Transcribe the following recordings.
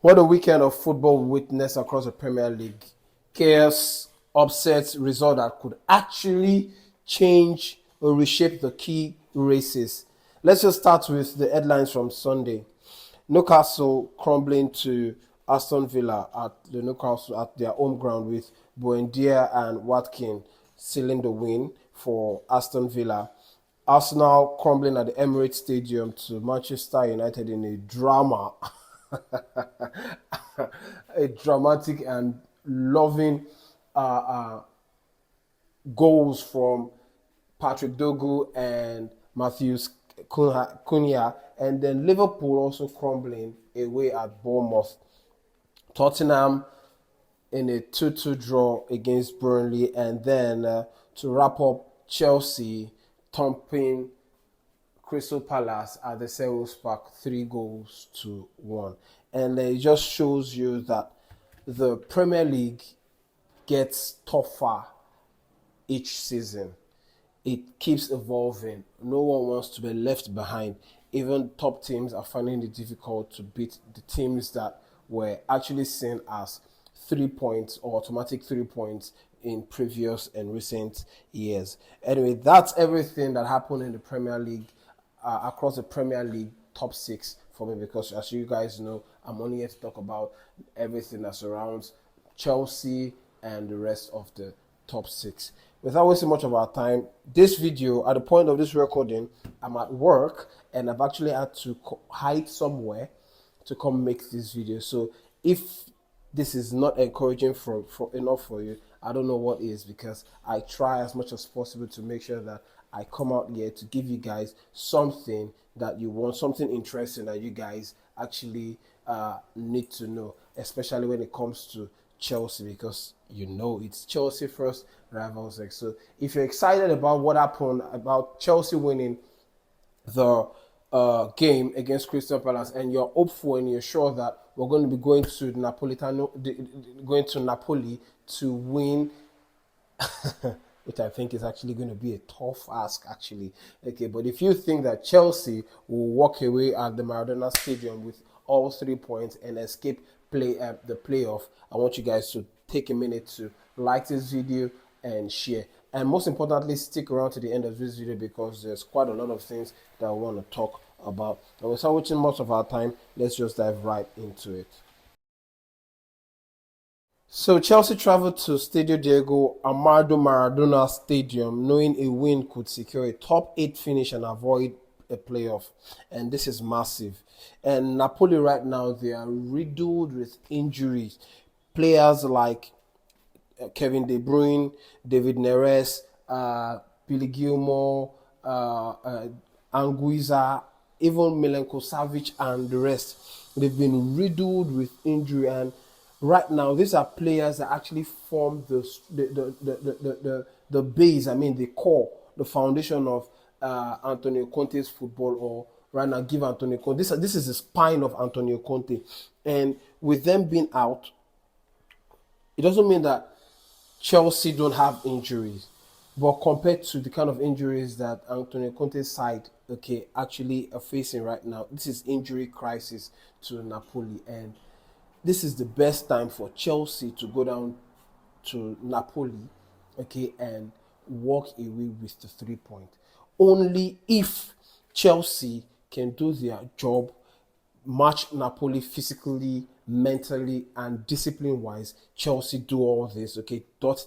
What a weekend of football we witnessed across the Premier League. Chaos, upsets, result that could actually change or reshape the key races. Let's just start with the headlines from Sunday. Newcastle crumbling to Aston Villa at the Newcastle at their home ground with Buendia and Watkin sealing the win for Aston Villa. Arsenal crumbling at the Emirates Stadium to Manchester United in a drama. A dramatic and loving goals from Patrick Dogu and Matthews Cunha, and then Liverpool also crumbling away at Bournemouth. Tottenham in a 2-2 draw against Burnley, and then to wrap up, Chelsea thumping Crystal Palace at the Selhurst Park 3-1. And it just shows you that the Premier League gets tougher each season. It keeps evolving. No one wants to be left behind. Even top teams are finding it difficult to beat the teams that were actually seen as 3 points or automatic 3 points in previous and recent years. Anyway, that's everything that happened in the Premier League, across the Premier League top 6 for me, because as you guys know, I'm only here to talk about everything that surrounds Chelsea and the rest of the top 6. Without wasting much of our time, this video, at the point of this recording, I'm at work and I've actually had to hide somewhere to come make this video. So if this is not encouraging for enough for you, I don't know what is, because I try as much as possible to make sure that I come out here to give you guys something that you want, something interesting that you guys actually need to know, especially when it comes to Chelsea, because you know it's Chelsea first, rivals next. So if you're excited about what happened, about Chelsea winning the game against Crystal Palace, and you're hopeful and you're sure that we're going to be going to Napoli to win, which I think is actually going to be a tough ask, actually. Okay, but if you think that Chelsea will walk away at the Maradona Stadium with all 3 points and escape the playoff, I want you guys to take a minute to like this video and share. And most importantly, stick around to the end of this video, because there's quite a lot of things that I want to talk about. And without wasting much of our time, let's just dive right into it. So Chelsea traveled to Stadio Diego Armando Maradona Stadium knowing a win could secure a top 8 finish and avoid a playoff. And this is massive. And Napoli right now, they are riddled with injuries. Players like Kevin De Bruyne, David Neres, Billy Gilmore, Anguissa, even Milenko Savic and the rest. They've been riddled with injury, and right now these are players that actually form the base, the core, the foundation of Antonio Conte's football, or right now give Antonio Conte. This is the spine of Antonio Conte. And with them being out, it doesn't mean that Chelsea don't have injuries, but compared to the kind of injuries that Antonio Conte's side actually are facing right now, this is injury crisis to Napoli, and this is the best time for Chelsea to go down to Napoli, and walk away with the 3 points. Only if Chelsea can do their job, match Napoli physically, mentally, and discipline-wise. Chelsea do all this, dot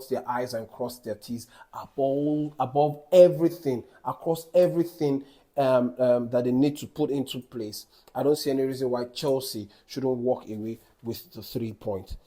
their I's and cross their T's above everything, across everything that they need to put into place. I don't see any reason why Chelsea shouldn't walk away with the 3 points.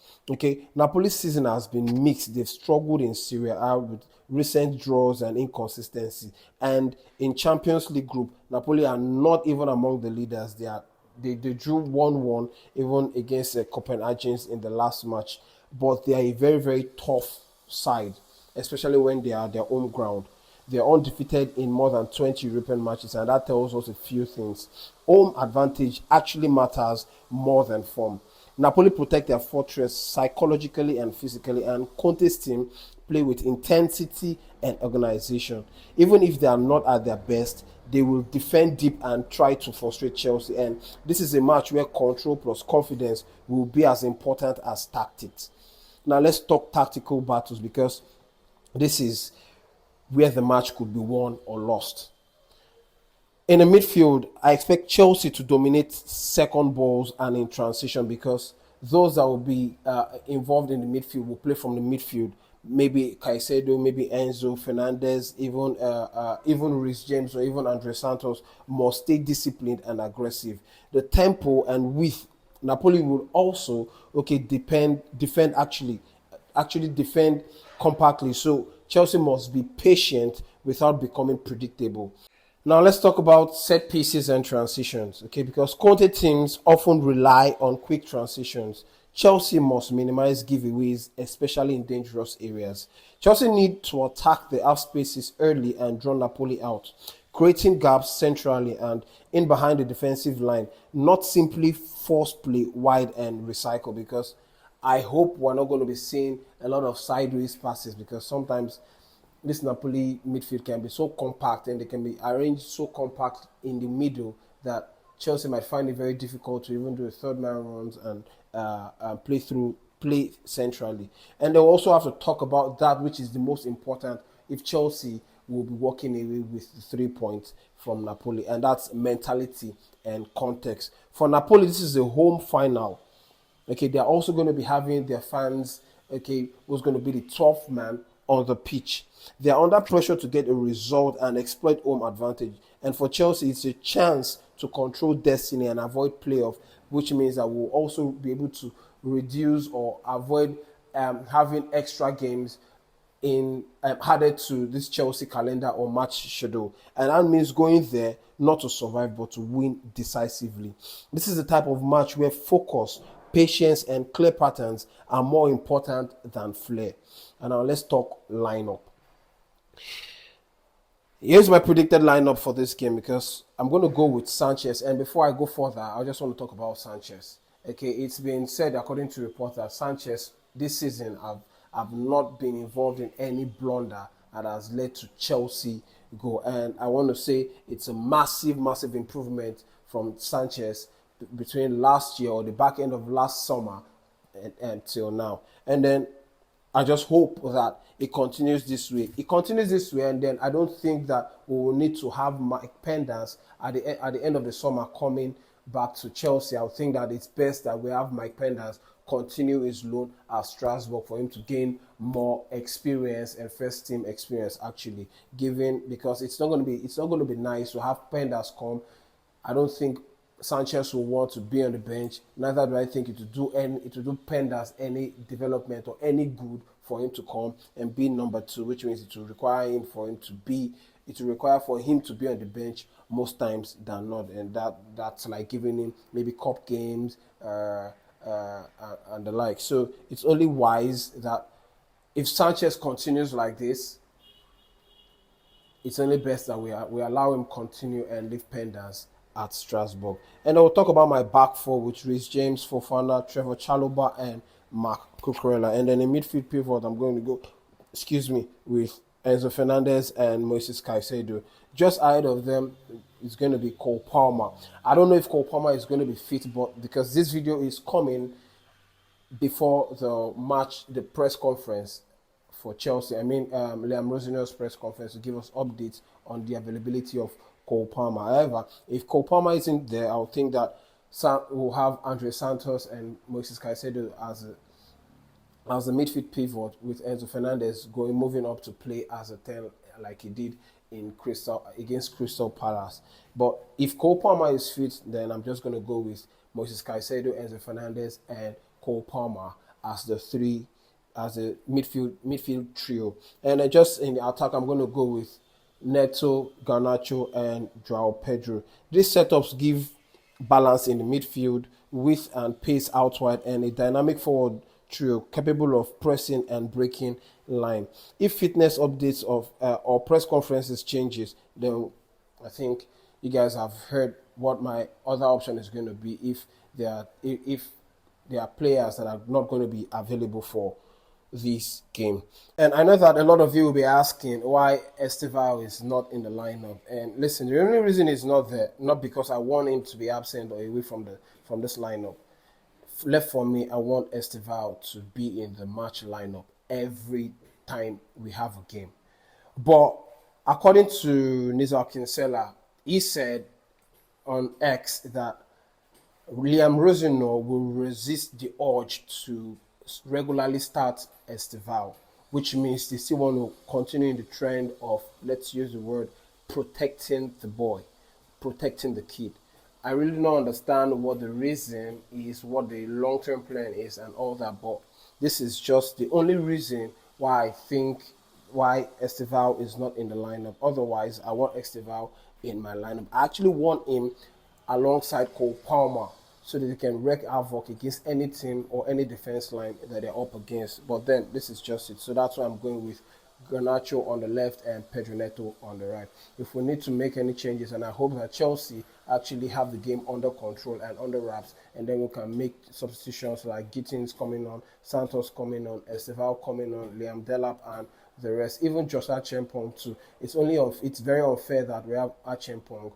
Napoli's season has been mixed. They've struggled in Serie A with recent draws and inconsistency. And in Champions League group, Napoli are not even among the leaders. They drew 1-1 even against Copenhagen in the last match. But they are a very, very tough side, especially when they are their home ground. They are undefeated in more than 20 European matches, and that tells us a few things. Home advantage actually matters more than form. Napoli protect their fortress psychologically and physically, and Conte's team play with intensity and organization. Even if they are not at their best, they will defend deep and try to frustrate Chelsea. And this is a match where control plus confidence will be as important as tactics. Now let's talk tactical battles, because this is where the match could be won or lost. In the midfield, I expect Chelsea to dominate second balls and in transition, because those that will be involved in the midfield will play from the midfield. Maybe Caicedo, maybe Enzo Fernandez, even Reece James or even Andre Santos must stay disciplined and aggressive. The tempo and width, Napoli will also defend actually defend compactly. So Chelsea must be patient without becoming predictable. Now let's talk about set pieces and transitions, okay? Because Conte teams often rely on quick transitions. Chelsea must minimize giveaways, especially in dangerous areas. Chelsea need to attack the half spaces early and draw Napoli out, creating gaps centrally and in behind the defensive line, not simply force play wide and recycle, because I hope we're not going to be seeing a lot of sideways passes, because sometimes this Napoli midfield can be so compact and they can be arranged so compact in the middle that Chelsea might find it very difficult to even do a third man runs and play centrally. And they'll also have to talk about that, which is the most important, if Chelsea will be walking away with the 3 points from Napoli, and that's mentality and context. For Napoli, this is a home final. Okay, they're also going to be having their fans, okay, who's going to be the 12th man on the pitch. They are under pressure to get a result and exploit home advantage. And for Chelsea, it's a chance to control destiny and avoid playoff, which means that we'll also be able to reduce or avoid having extra games in added to this Chelsea calendar or match schedule. And that means going there not to survive but to win decisively. This is the type of match where focus, patience, and clear patterns are more important than flair. And now let's talk lineup. Here's my predicted lineup for this game, because I'm going to go with Sanchez. And before I go further, I just want to talk about Sanchez. Okay, it's been said, according to reports, that Sanchez this season have not been involved in any blunder that has led to Chelsea goal. And I want to say it's a massive, massive improvement from Sanchez between last year or the back end of last summer until now. And then I just hope that it continues this way. It continues this way, and then I don't think that we will need to have Mike Penders at the end of the summer coming back to Chelsea. I think that it's best that we have Mike Penders continue his loan at Strasbourg for him to gain more experience and first team experience, actually, because it's not going to be nice to have Penders come. I don't think Sanchez will want to be on the bench. Neither do I think it will do Penders any development or any good for him to come and be number 2, which means it will require for him to be on the bench most times than not, and that's like giving him maybe cup games and the like. So it's only wise that if Sanchez continues like this, it's only best that we allow him continue and leave Penders at Strasbourg. And I will talk about my back four, which is James Fofana, Trevor Chalobah, and Mark Cucurella. And then in midfield pivot, I'm going to go, with Enzo Fernandez and Moises Caicedo. Just ahead of them is going to be Cole Palmer. I don't know if Cole Palmer is going to be fit, but because this video is coming before the match, the press conference for Chelsea. Liam Rosinel's press conference to give us updates on the availability of Cole Palmer. However, if Cole Palmer isn't there, I'll think that we'll have Andre Santos and Moises Caicedo as a midfield pivot, with Enzo Fernandez moving up to play as a 10 like he did against Crystal Palace. But if Cole Palmer is fit, then I'm just going to go with Moises Caicedo, Enzo Fernandez, and Cole Palmer as a midfield trio. And just in the attack, I'm going to go with Neto, Garnacho, and Joao Pedro. These setups give balance in the midfield, width and pace out wide, and a dynamic forward trio capable of pressing and breaking line. If fitness updates or press conferences changes, then I think you guys have heard what my other option is going to be if there are players that are not going to be available for this game. And I know that a lot of you will be asking why Estival is not in the lineup. And listen, the only reason he's not there, not because I want him to be absent or away from this lineup. Left for me, I want Estival to be in the match lineup every time we have a game. But according to Nizar Kinsella, he said on X that Liam Rosenau will resist the urge to regularly start Estival, which means they still want to continue in the trend of, let's use the word, protecting the boy, protecting the kid. I really don't understand what the reason is, what the long-term plan is, and all that. But this is just the only reason why I think why Estival is not in the lineup. Otherwise, I want Estival in my lineup. I actually want him alongside Cole Palmer so that they can wreak havoc against any team or any defense line that they're up against. But then this is just it. So that's why I'm going with Garnacho on the left and Pedro Neto on the right. If we need to make any changes, and I hope that Chelsea actually have the game under control and under wraps, and then we can make substitutions like Gittins coming on, Santos coming on, Esteval coming on, Liam Delap and the rest, even Josh Archempong too. It's very unfair that we have Archempong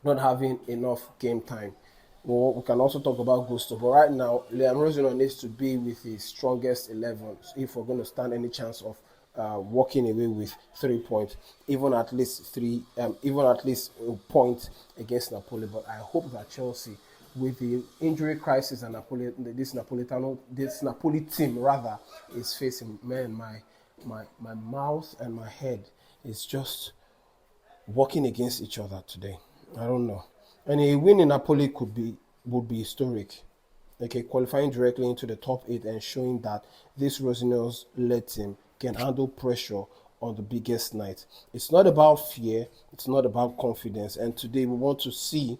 not having enough game time. Well, we can also talk about Gusto, but right now, Liam Rosenau needs to be with his strongest 11 if we're going to stand any chance of walking away with 3 points, even at least a point against Napoli. But I hope that Chelsea, with the injury crisis and this Napoli team rather is facing, man, my mouth and my head is just working against each other today. I don't know. And a win in Napoli would be historic. Okay, qualifying directly into the top 8 and showing that this Rosinel's led team can handle pressure on the biggest night. It's not about fear, it's not about confidence. And today we want to see,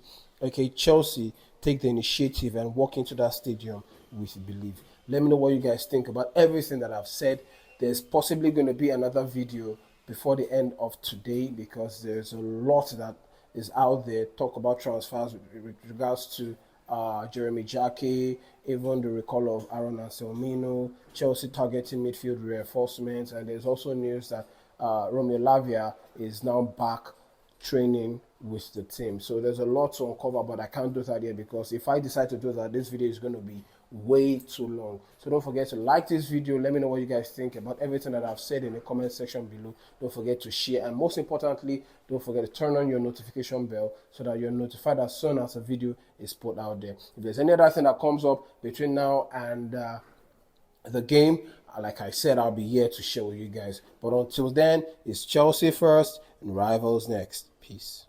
Chelsea take the initiative and walk into that stadium with belief. Let me know what you guys think about everything that I've said. There's possibly going to be another video before the end of today because there's a lot that is out there. Talk about transfers with regards to Jeremy Jackie, even the recall of Aaron Anselmino, Chelsea targeting midfield reinforcements, and there's also news that Romeo Lavia is now back training with the team. So there's a lot to uncover, but I can't do that yet because if I decide to do that, this video is going to be way too long. So don't forget to like this video. Let me know what you guys think about everything that I've said in the comment section below. Don't forget to share, and most importantly, don't forget to turn on your notification bell so that you're notified as soon as a video is put out there. If there's any other thing that comes up between now and the game, like I said, I'll be here to share with you guys. But until then, it's Chelsea first and rivals next. Peace.